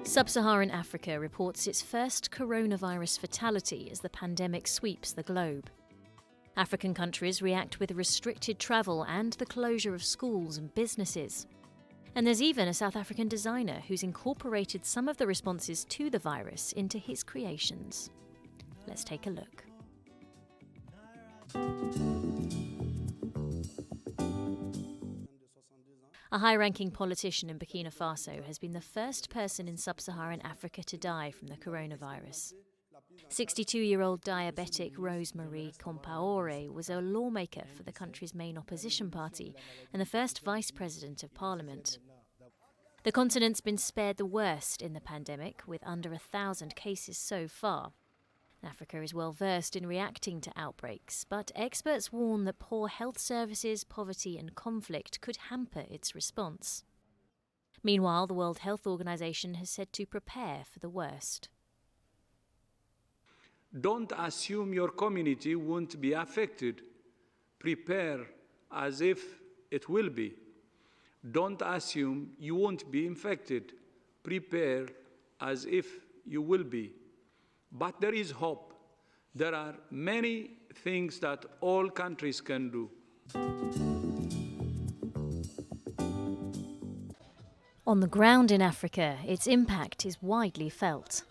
Sub-Saharan Africa reports its first coronavirus fatality as the pandemic sweeps the globe. African countries react with restricted travel and the closure of schools and businesses. And there's even a South African designer who's incorporated some of the responses to the virus into his creations. Let's take a look. A high-ranking politician in Burkina Faso has been the first person in sub-Saharan Africa to die from the coronavirus. 62-year-old diabetic Rose-Marie Compaoré was a lawmaker for the country's main opposition party and the first vice president of parliament. The continent's been spared the worst in the pandemic, with under 1,000 cases so far. Africa is well versed in reacting to outbreaks, but experts warn that poor health services, poverty and conflict could hamper its response. Meanwhile, the World Health Organization has said to prepare for the worst. Don't assume your community won't be affected. Prepare as if it will be. Don't assume you won't be infected. Prepare as if you will be. But there is hope. There are many things that all countries can do. On the ground in Africa, its impact is widely felt.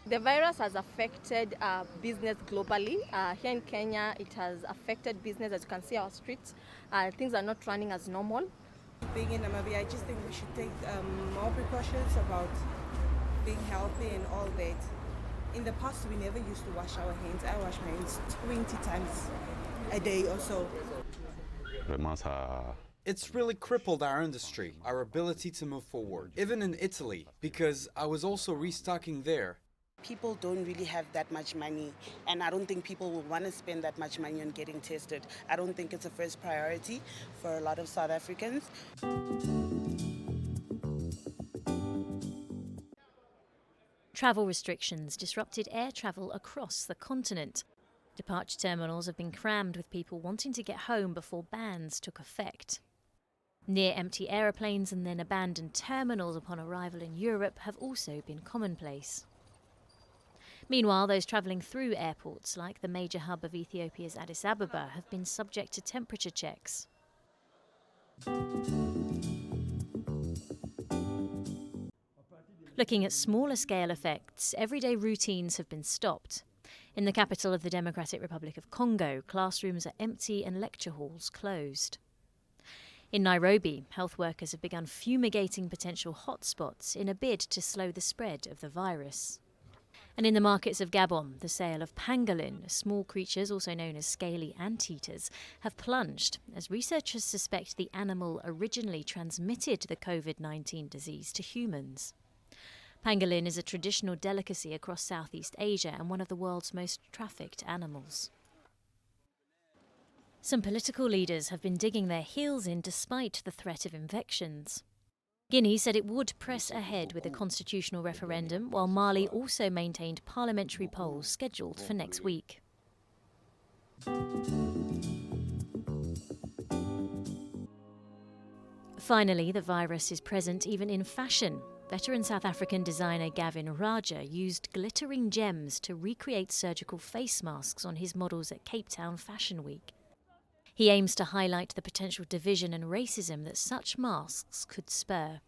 The virus has affected business globally. Here in Kenya, it has affected business. As you can see, our streets, things are not running as normal. Being in Namibia, I just think we should take more precautions about being healthy and all that. In the past, we never used to wash our hands. I wash my hands 20 times a day or so. It's really crippled our industry, our ability to move forward, even in Italy, because I was also restocking there. People don't really have that much money, and I don't think people will want to spend that much money on getting tested. I don't think it's a first priority for a lot of South Africans. Travel restrictions disrupted air travel across the continent. Departure terminals have been crammed with people wanting to get home before bans took effect. Near empty aeroplanes and then abandoned terminals upon arrival in Europe have also been commonplace. Meanwhile, those travelling through airports, like the major hub of Ethiopia's Addis Ababa, have been subject to temperature checks. Looking at smaller scale effects, everyday routines have been stopped. In the capital of the Democratic Republic of Congo, classrooms are empty and lecture halls closed. In Nairobi, health workers have begun fumigating potential hotspots in a bid to slow the spread of the virus. And in the markets of Gabon, the sale of pangolin, small creatures also known as scaly anteaters, have plunged as researchers suspect the animal originally transmitted the COVID-19 disease to humans. Pangolin is a traditional delicacy across Southeast Asia and one of the world's most trafficked animals. Some political leaders have been digging their heels in despite the threat of infections. Guinea said it would press ahead with a constitutional referendum, while Mali also maintained parliamentary polls scheduled for next week. Finally, the virus is present even in fashion. Veteran South African designer Gavin Raja used glittering gems to recreate surgical face masks on his models at Cape Town Fashion Week. He aims to highlight the potential division and racism that such masks could spur.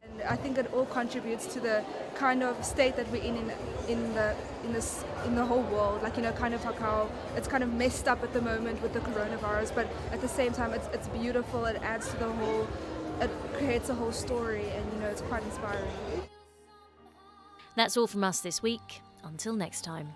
And I think it all contributes to the kind of state that we're in the whole world. Like, kind of like how it's kind of messed up at the moment with the coronavirus, but at the same time it's beautiful. It adds to the whole. It creates a whole story, and it's quite inspiring. That's all from us this week. Until next time.